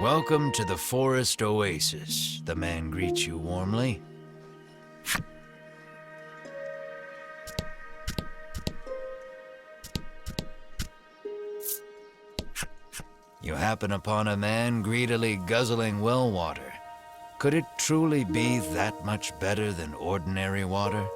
Welcome to the Forest Oasis. The man greets you warmly. You happen upon a man greedily guzzling well water. Could it truly be that much better than ordinary water?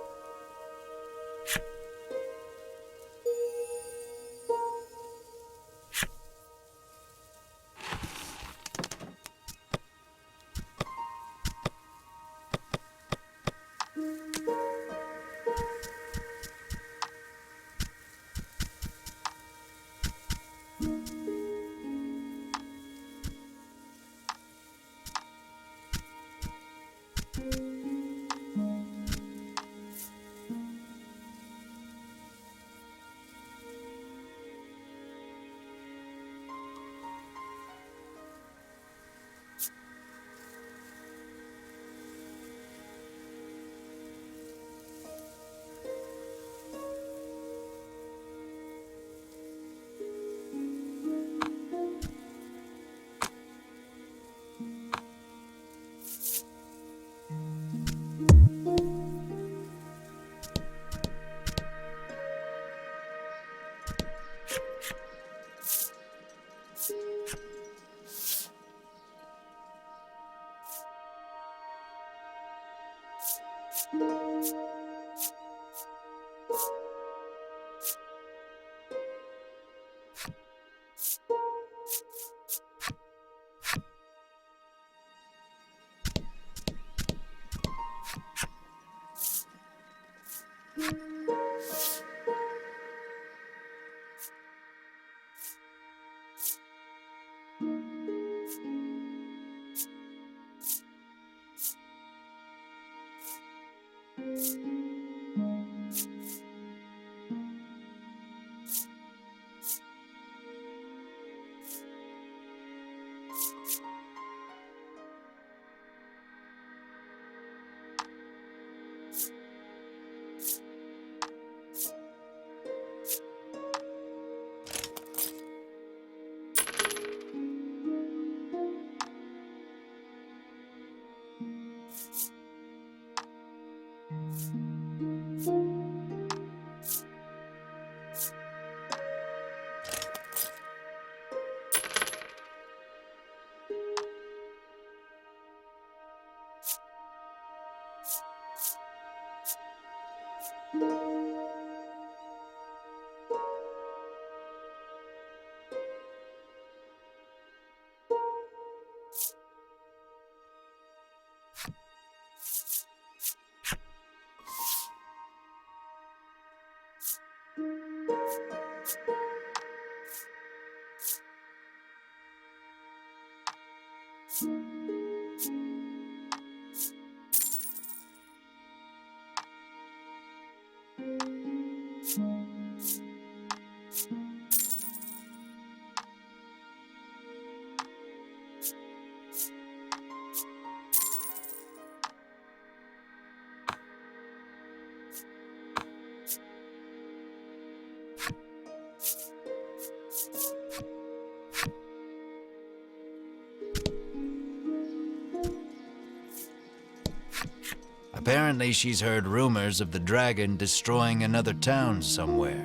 Apparently, she's heard rumors of the dragon destroying another town somewhere.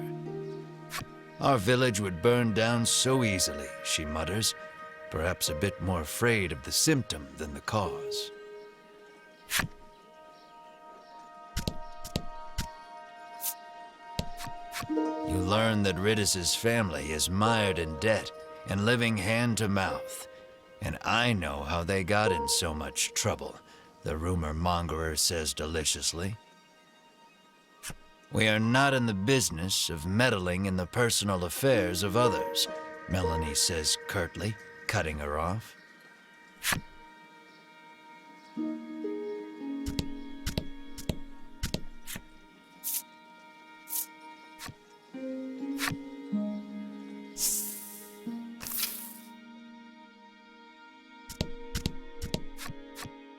Our village would burn down so easily, she mutters, perhaps a bit more afraid of the symptom than the cause. You learn that Ridis's family is mired in debt and living hand to mouth, and I know how they got in so much trouble, the rumor mongerer says deliciously. We are not in the business of meddling in the personal affairs of others, Melanie says curtly, cutting her off.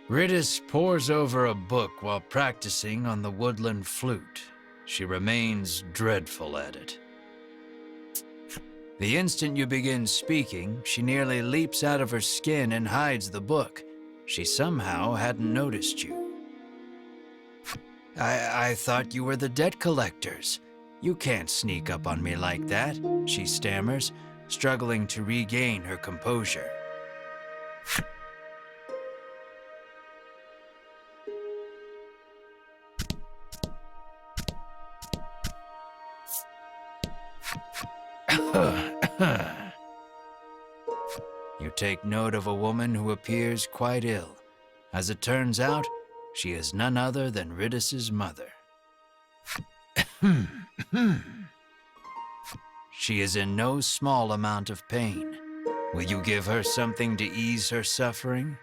Ridis pores over a book while practicing on the woodland flute. She remains dreadful at it. The instant you begin speaking, she nearly leaps out of her skin and hides the book. She somehow hadn't noticed you. I thought you were the debt collectors. You can't sneak up on me like that, she stammers, struggling to regain her composure. You take note of a woman who appears quite ill. As it turns out, she is none other than Ridis's mother. She is in no small amount of pain. Will you give her something to ease her suffering?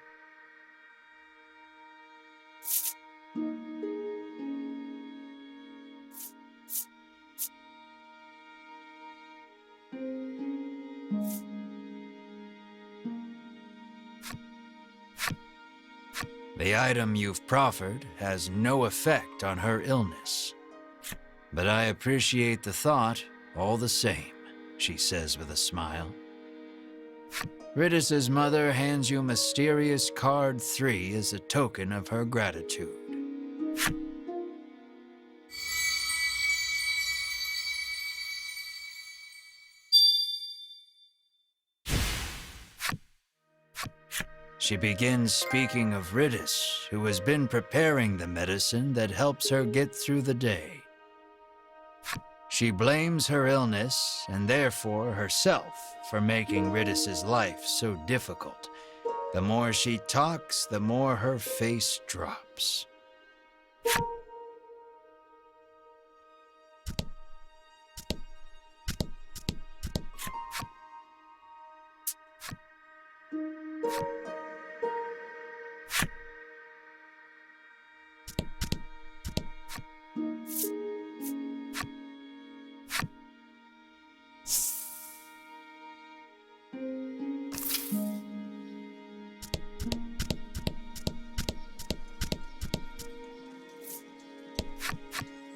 The item you've proffered has no effect on her illness. But I appreciate the thought all the same, she says with a smile. Ridis's mother hands you mysterious card 3 as a token of her gratitude. She begins speaking of Ridis, who has been preparing the medicine that helps her get through the day. She blames her illness, and therefore herself, for making Ridis's life so difficult. The more she talks, the more her face drops.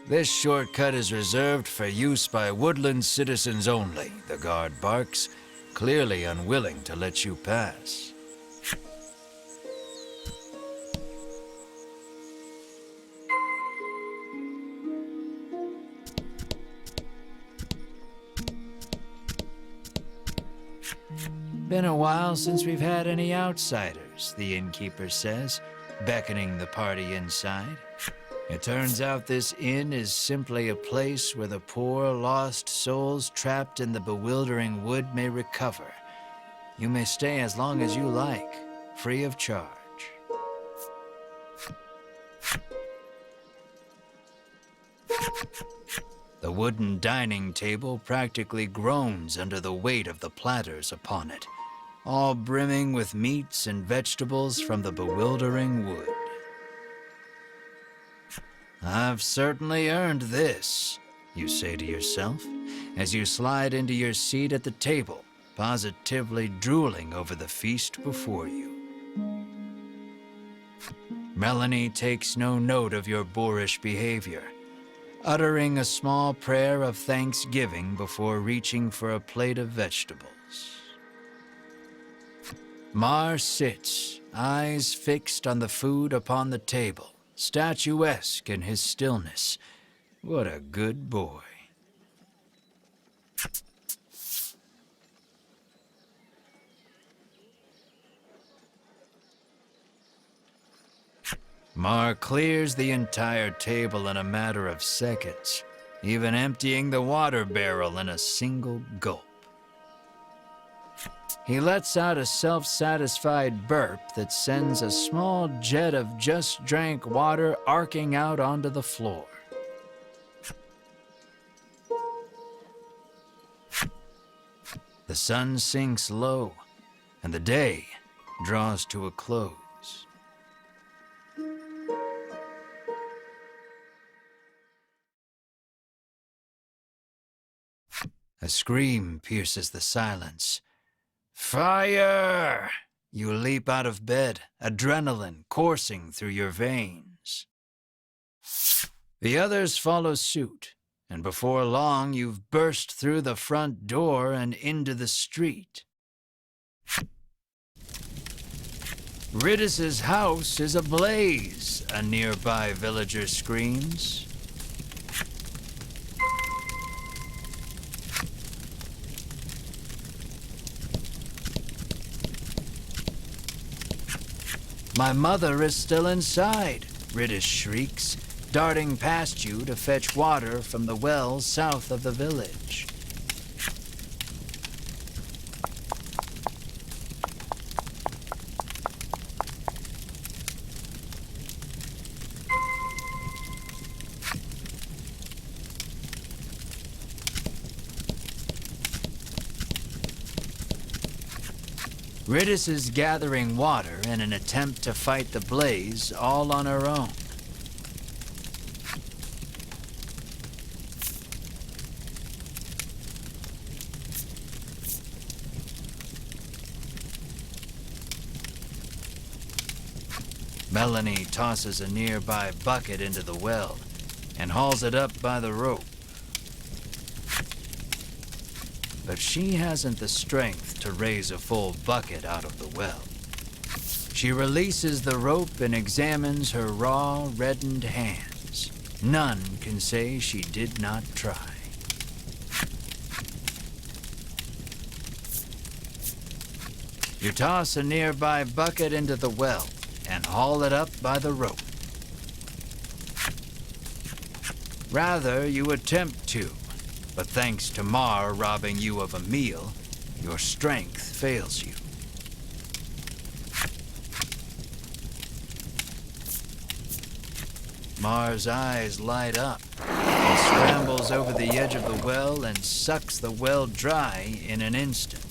This shortcut is reserved for use by woodland citizens only, the guard barks, clearly unwilling to let you pass. Been a while since we've had any outsiders, the innkeeper says, beckoning the party inside. It turns out this inn is simply a place where the poor, lost souls trapped in the bewildering wood may recover. You may stay as long as you like, free of charge. The wooden dining table practically groans under the weight of the platters upon it, all brimming with meats and vegetables from the bewildering wood. I've certainly earned this, you say to yourself, as you slide into your seat at the table, positively drooling over the feast before you. Melanie takes no note of your boorish behavior, uttering a small prayer of thanksgiving before reaching for a plate of vegetables. Mar sits, eyes fixed on the food upon the table, statuesque in his stillness. What a good boy. Mar clears the entire table in a matter of seconds, even emptying the water barrel in a single gulp. He lets out a self-satisfied burp that sends a small jet of just-drank water arcing out onto the floor. The sun sinks low, and the day draws to a close. A scream pierces the silence. Fire! You leap out of bed, adrenaline coursing through your veins. The others follow suit, and before long you've burst through the front door and into the street. Riddis's house is ablaze, a nearby villager screams. My mother is still inside, Riddis shrieks, darting past you to fetch water from the well south of the village. Riddis is gathering water in an attempt to fight the blaze all on her own. Melanie tosses a nearby bucket into the well and hauls it up by the rope. But she hasn't the strength to raise a full bucket out of the well. She releases the rope and examines her raw, reddened hands. None can say she did not try. You toss a nearby bucket into the well and haul it up by the rope. Rather, you attempt to, but thanks to Mar robbing you of a meal, your strength fails you. Mar's eyes light up. He scrambles over the edge of the well and sucks the well dry in an instant.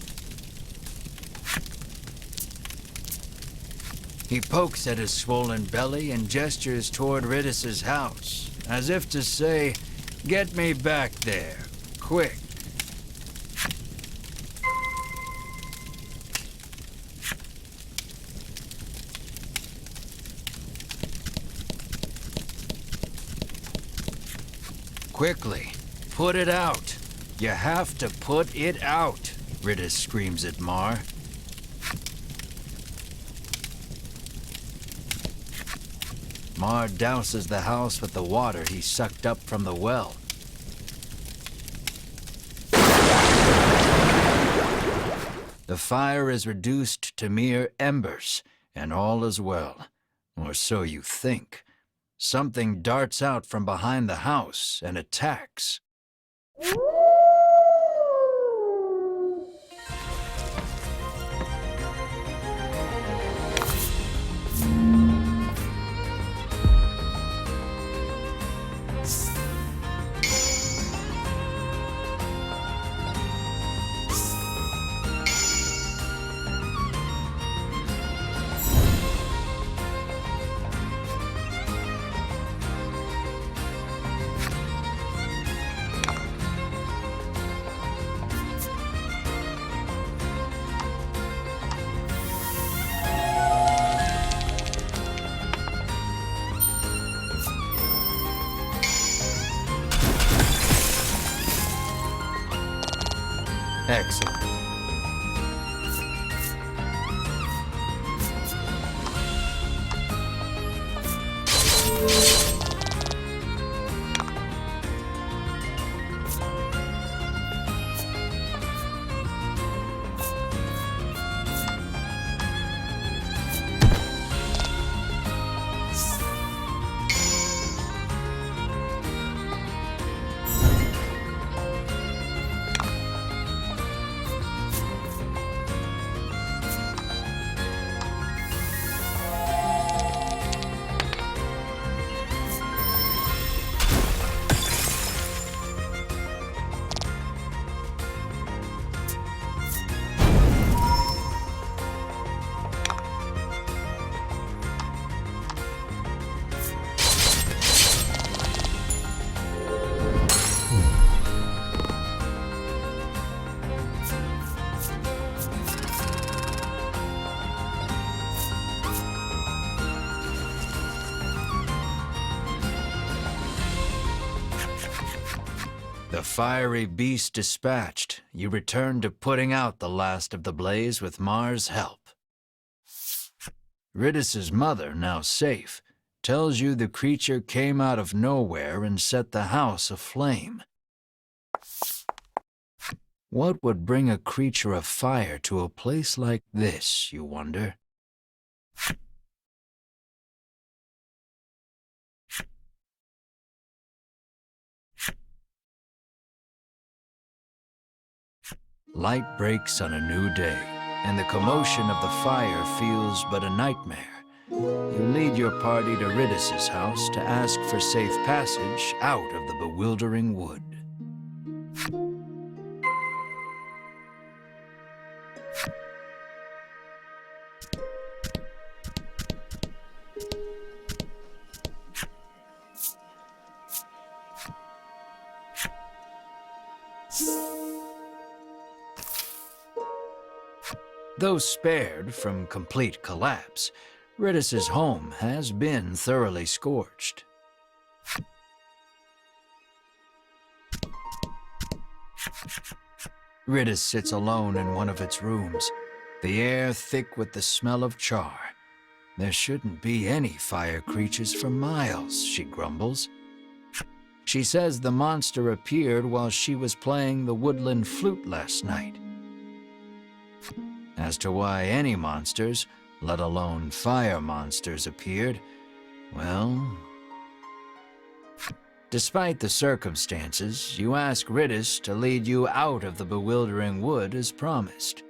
He pokes at his swollen belly and gestures toward Riddis's house, as if to say, "Get me back there, quick." Quickly, put it out. You have to put it out, Riddis screams at Mar. Mar douses the house with the water he sucked up from the well. The fire is reduced to mere embers, and all is well. Or so you think. Something darts out from behind the house and attacks. Excellent. The fiery beast dispatched, you return to putting out the last of the blaze with Mars' help. Ridis's mother, now safe, tells you the creature came out of nowhere and set the house aflame. What would bring a creature of fire to a place like this, you wonder? Light breaks on a new day, and the commotion of the fire feels but a nightmare. You lead your party to Ridis's house to ask for safe passage out of the bewildering wood. Though spared from complete collapse, Ridis's home has been thoroughly scorched. Ridis sits alone in one of its rooms, the air thick with the smell of char. There shouldn't be any fire creatures for miles, she grumbles. She says the monster appeared while she was playing the woodland flute last night. As to why any monsters, let alone fire monsters, appeared, well... Despite the circumstances, you ask Ridis to lead you out of the bewildering wood as promised.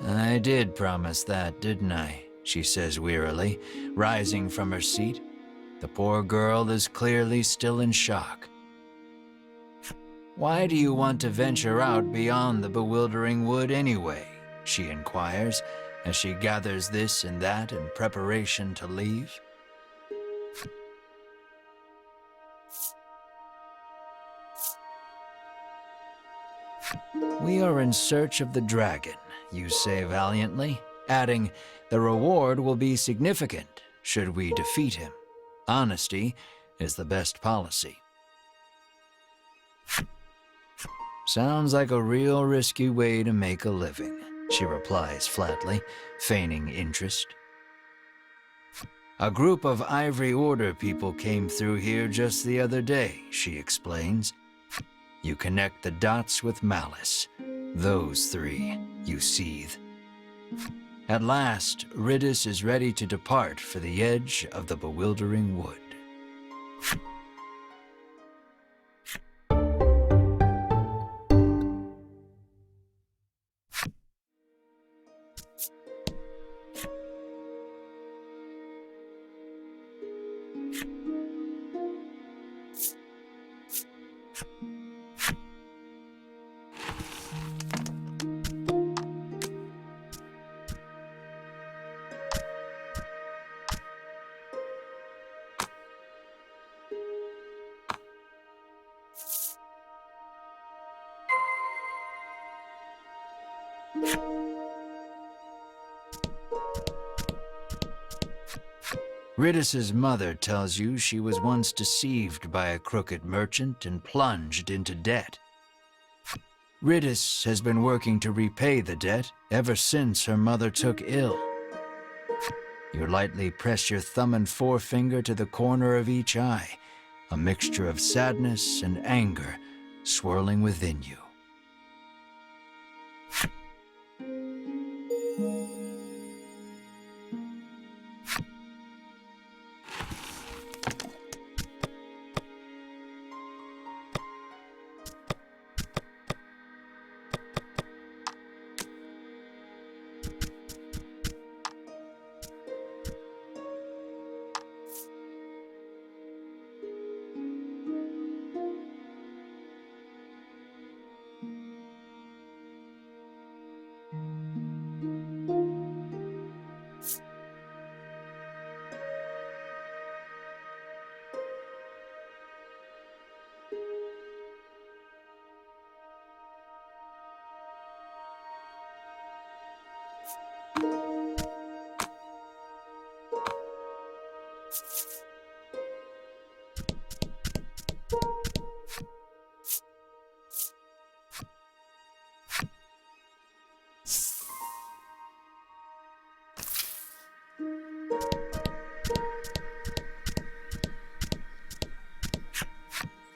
I did promise that, didn't I? She says wearily, rising from her seat. The poor girl is clearly still in shock. Why do you want to venture out beyond the bewildering wood anyway? She inquires, as she gathers this and that in preparation to leave. We are in search of the dragon, you say valiantly, adding, the reward will be significant should we defeat him. Honesty is the best policy. Sounds like a real risky way to make a living, she replies flatly, feigning interest. A group of Ivory Order people came through here just the other day, she explains. You connect the dots with malice. Those three, you seethe. At last, Ridis is ready to depart for the edge of the bewildering wood. Ridis's mother tells you she was once deceived by a crooked merchant and plunged into debt. Ridis has been working to repay the debt ever since her mother took ill. You lightly press your thumb and forefinger to the corner of each eye, a mixture of sadness and anger swirling within you.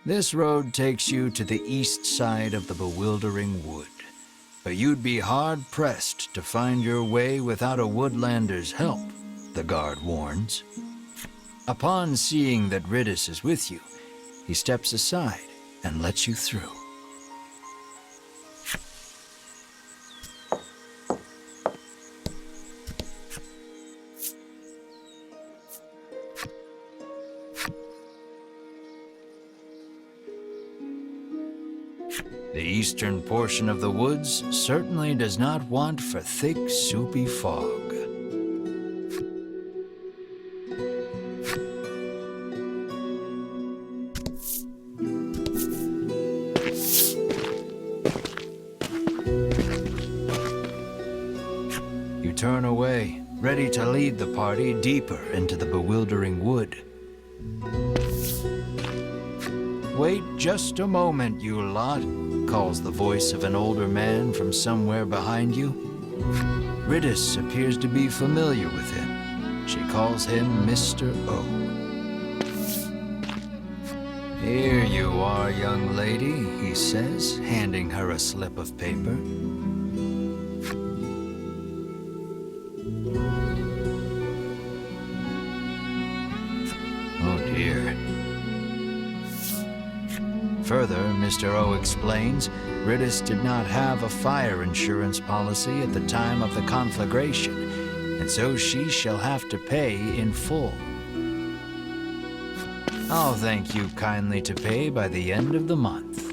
This road takes you to the east side of the bewildering wood, but you'd be hard-pressed to find your way without a woodlander's help, the guard warns. Upon seeing that Riddis is with you, he steps aside and lets you through. The eastern portion of the woods certainly does not want for thick, soupy fog. You turn away, ready to lead the party deeper into the bewildering wood. "Wait just a moment, you lot," calls the voice of an older man from somewhere behind you. Riddis appears to be familiar with him. She calls him Mr. O. "Here you are, young lady," he says, handing her a slip of paper. Oh dear. Further, Mr. O explains, Riddis did not have a fire insurance policy at the time of the conflagration, and so she shall have to pay in full. "I'll thank you kindly to pay by the end of the month.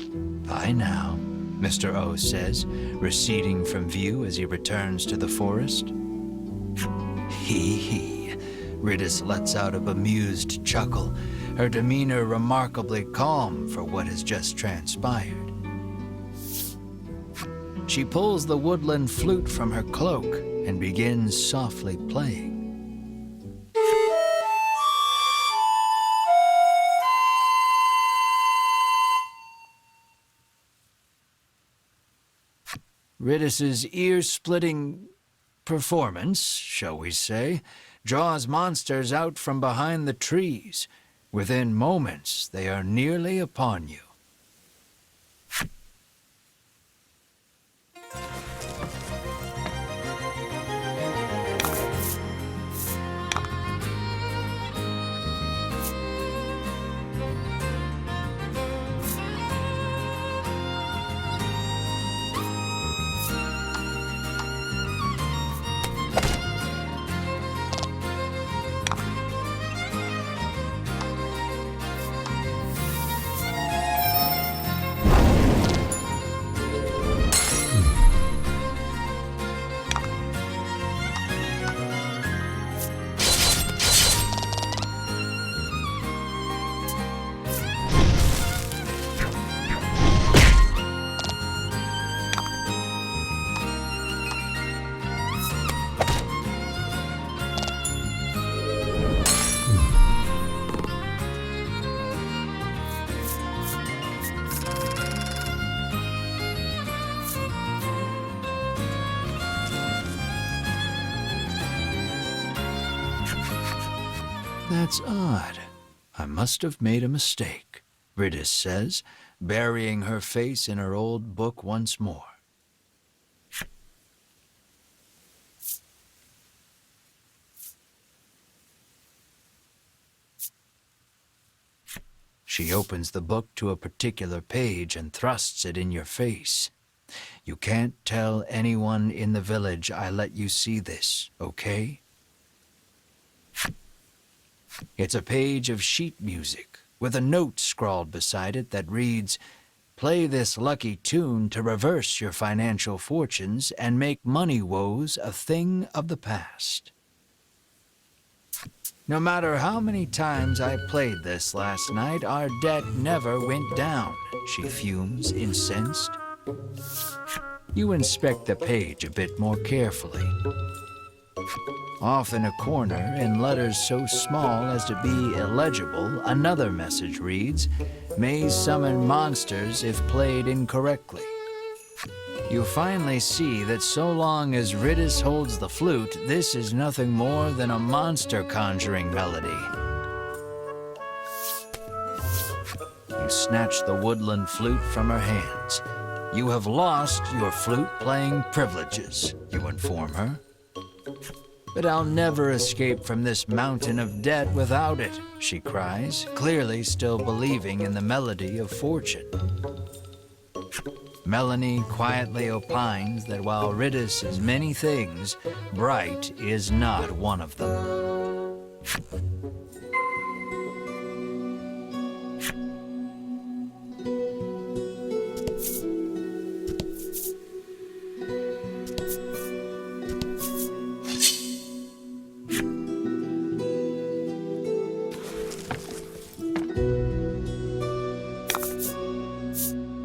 Bye now," Mr. O says, receding from view as he returns to the forest. Hee hee. Riddis lets out a bemused chuckle, her demeanor remarkably calm for what has just transpired. She pulls the woodland flute from her cloak and begins softly playing. Riddis's ear-splitting performance, shall we say, draws monsters out from behind the trees. Within moments, they are nearly upon you. That's odd. I must have made a mistake, Riddis says, burying her face in her old book once more. She opens the book to a particular page and thrusts it in your face. "You can't tell anyone in the village I let you see this, okay?" It's a page of sheet music with a note scrawled beside it that reads, "Play this lucky tune to reverse your financial fortunes and make money woes a thing of the past." "No matter how many times I played this last night, our debt never went down," she fumes, incensed. You inspect the page a bit more carefully. Off in a corner, in letters so small as to be illegible, another message reads, "May summon monsters if played incorrectly." You finally see that so long as Riddis holds the flute, this is nothing more than a monster conjuring melody. You snatch the woodland flute from her hands. You have lost your flute-playing privileges, you inform her. But I'll never escape from this mountain of debt without it, she cries, clearly still believing in the melody of fortune. Melanie quietly opines that while Riddis is many things, bright is not one of them.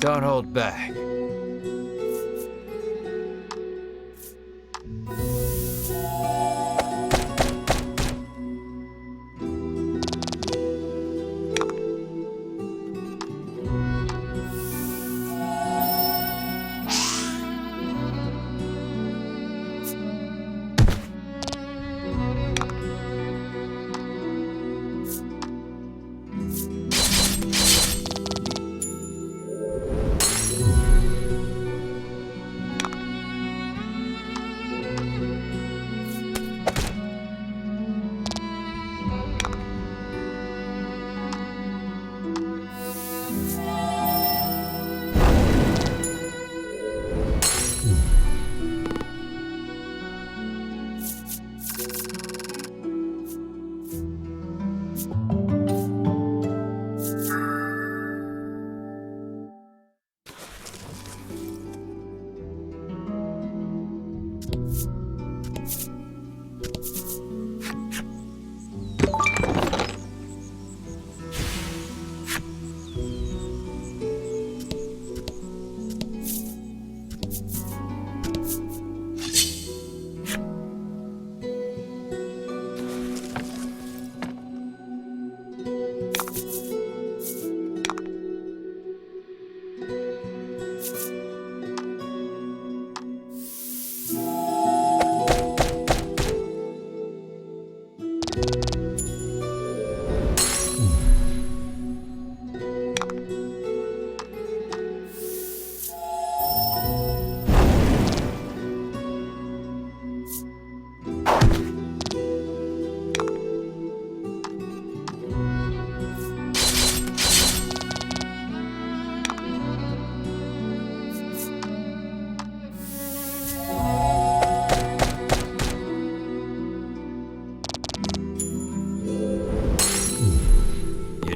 Don't hold back.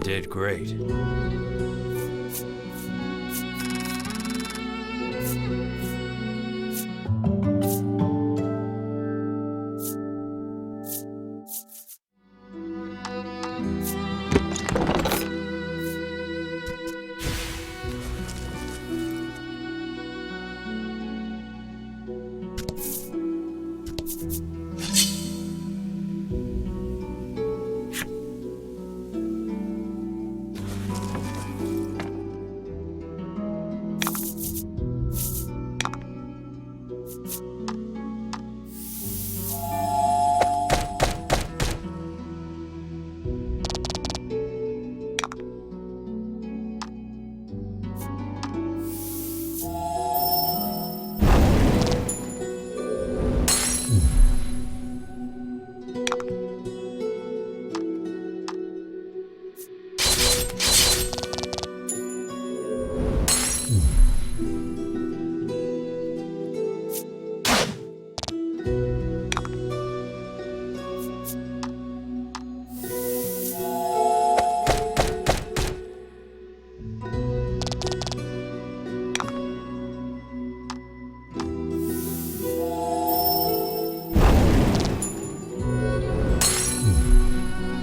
Did great.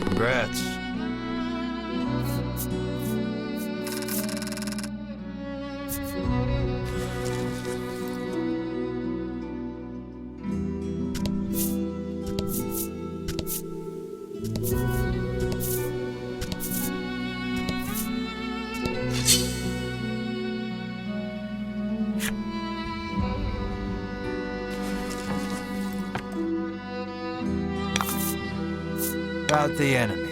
Congrats. About the enemy.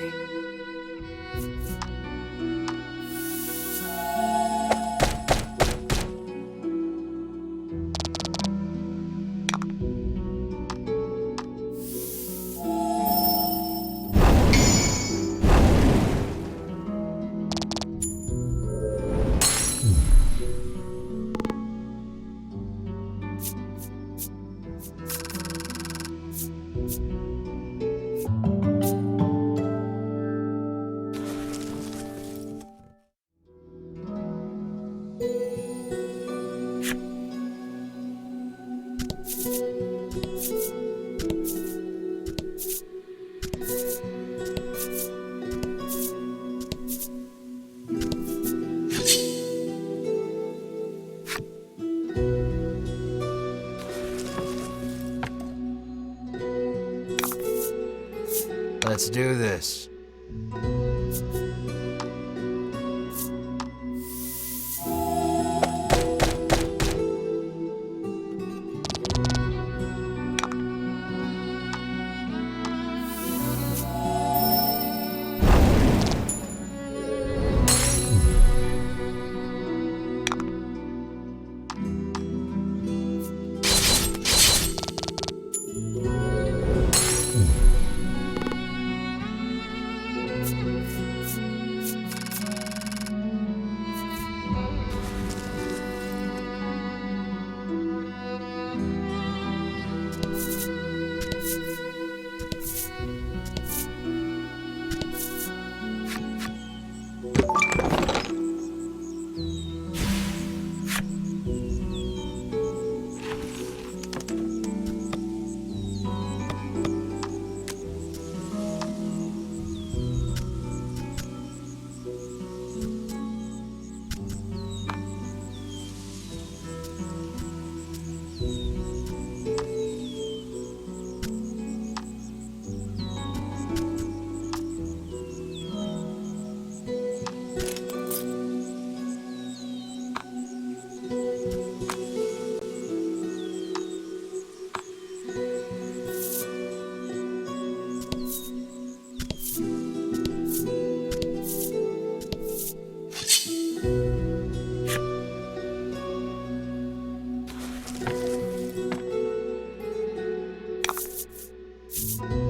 Let's do this.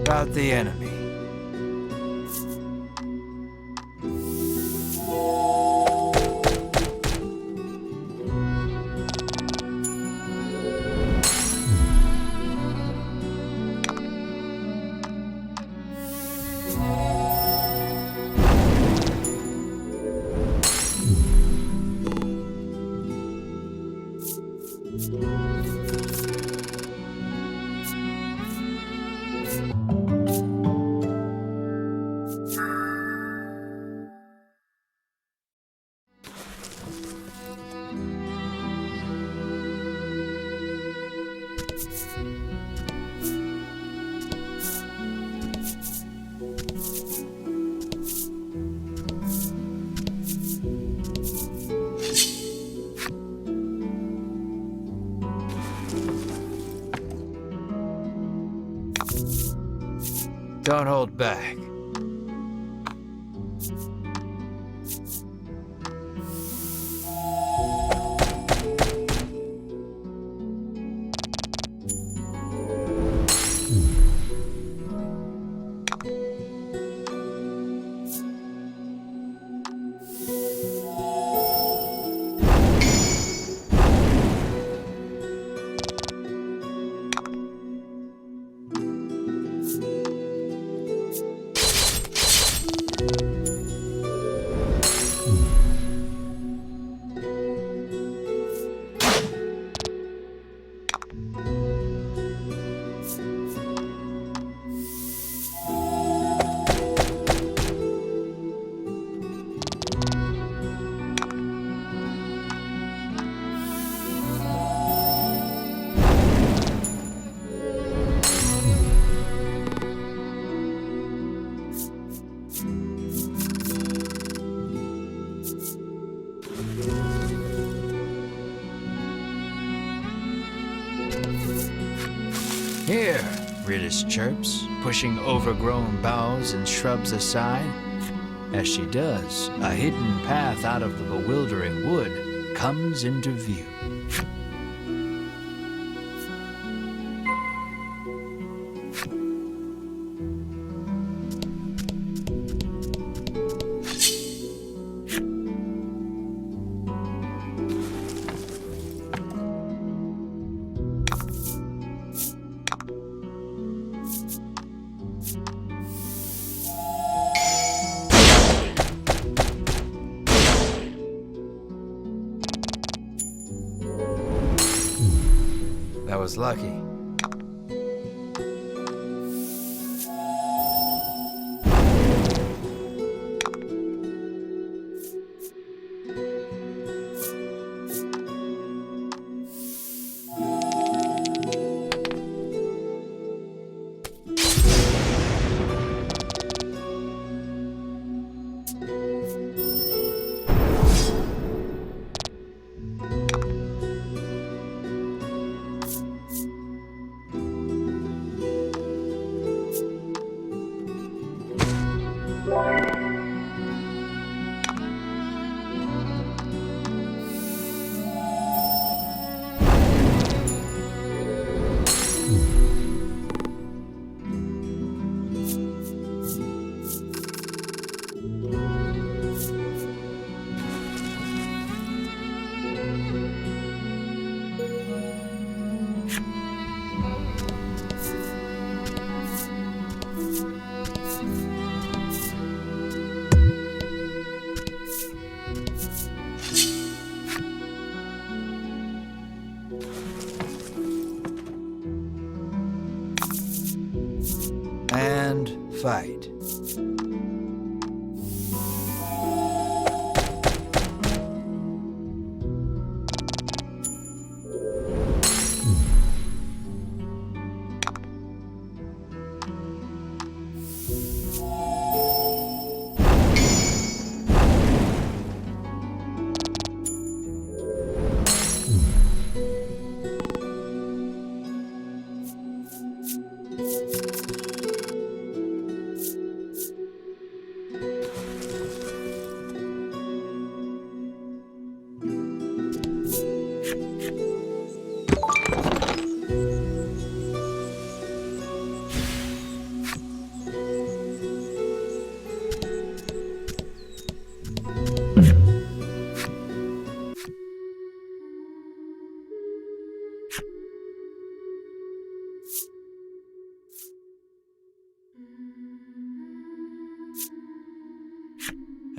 About the enemy. Don't hold back. Here, Ritis chirps, pushing overgrown boughs and shrubs aside. As she does, a hidden path out of the bewildering wood comes into view. That was lucky. and fight.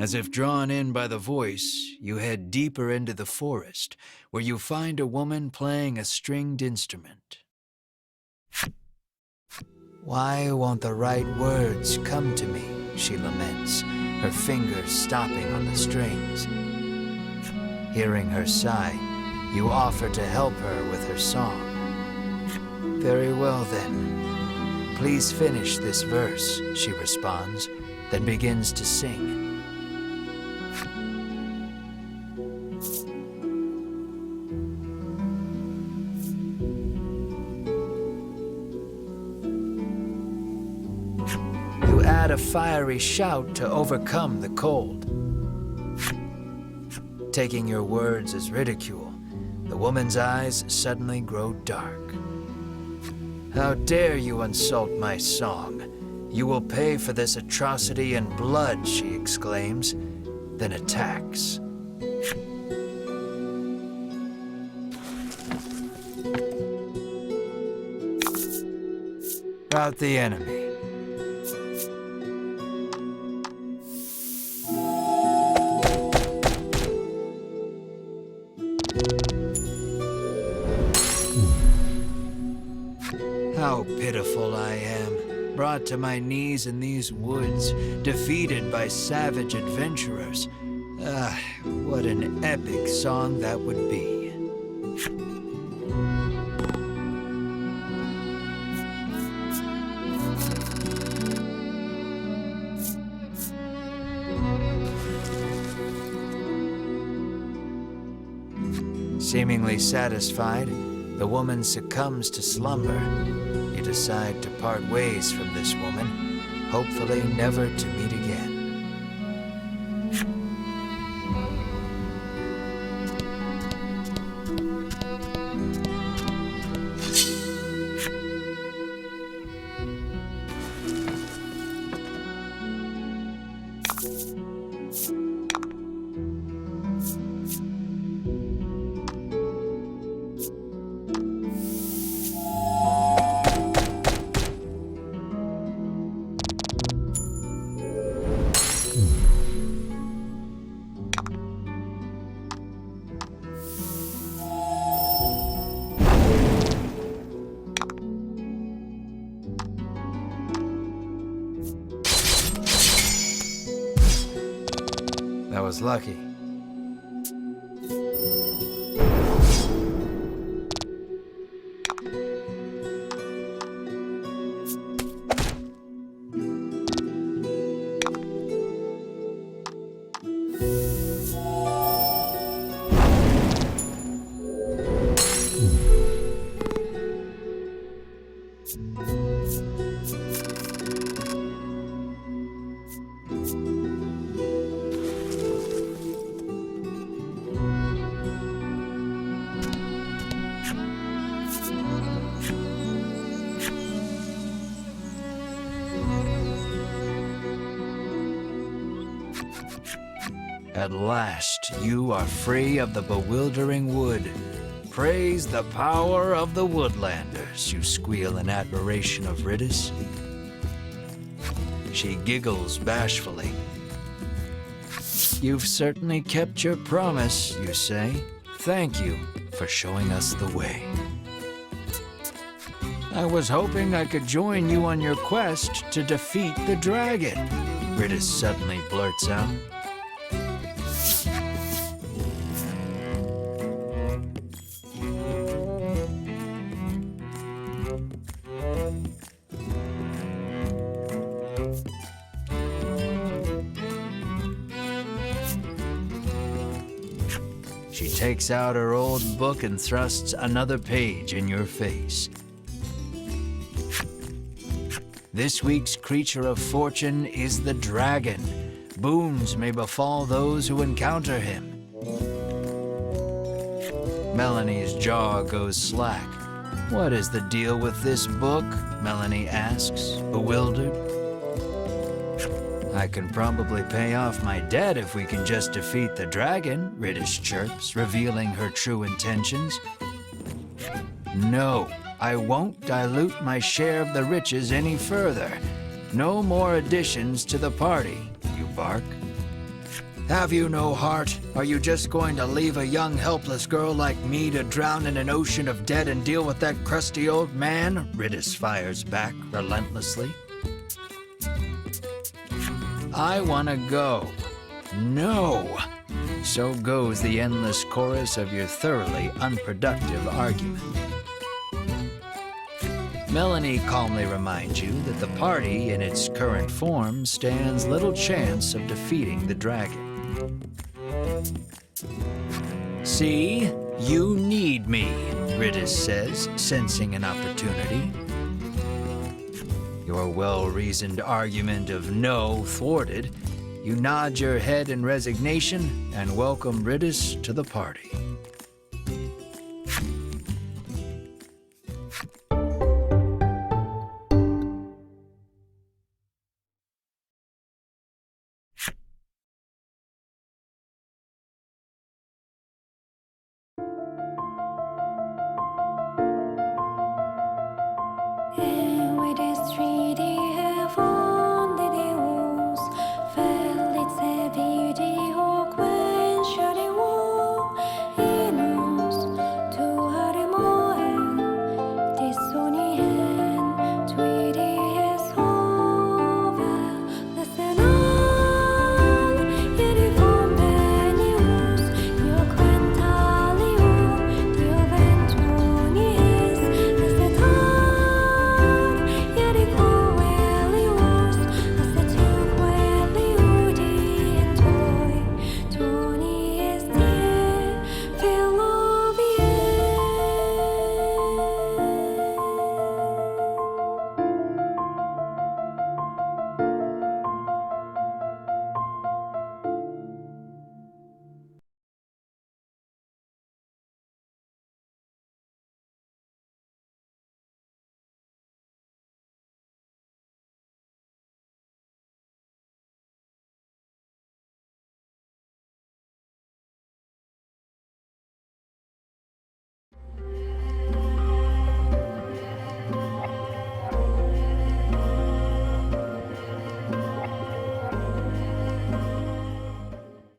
As if drawn in by the voice, you head deeper into the forest, where you find a woman playing a stringed instrument. "Why won't the right words come to me?" she laments, her fingers stopping on the strings. Hearing her sigh, you offer to help her with her song. "Very well then. Please finish this verse," she responds, then begins to sing. Add a fiery shout to overcome the cold. Taking your words as ridicule, the woman's eyes suddenly grow dark. "How dare you insult my song? You will pay for this atrocity in blood," she exclaims, then attacks. Rout the enemy. How pitiful I am, brought to my knees in these woods, defeated by savage adventurers. Ah, what an epic song that would be. Seemingly satisfied, the woman succumbs to slumber. You decide to part ways from this woman, hopefully never to meet again. That was lucky. At last, you are free of the bewildering wood. Praise the power of the woodlanders, you squeal in admiration of Ridis. She giggles bashfully. "You've certainly kept your promise," you say. "Thank you for showing us the way." I was hoping I could join you on your quest to defeat the dragon, Ritus suddenly blurts out. She takes out her old book and thrusts another page in your face. This week's creature of fortune is the dragon. Boons may befall those who encounter him. Melanie's jaw goes slack. What is the deal with this book? Melanie asks, bewildered. I can probably pay off my debt if we can just defeat the dragon, Ritus chirps, revealing her true intentions. No, I won't dilute my share of the riches any further. No more additions to the party, you bark. Have you no heart? Are you just going to leave a young, helpless girl like me to drown in an ocean of debt and deal with that crusty old man? Ritus fires back relentlessly. I want to go. No. So goes the endless chorus of your thoroughly unproductive argument. Melanie calmly reminds you that the party in its current form stands little chance of defeating the dragon. See, you need me, Ritus says, sensing an opportunity. Your well-reasoned argument of no thwarted, you nod your head in resignation and welcome Ritus to the party.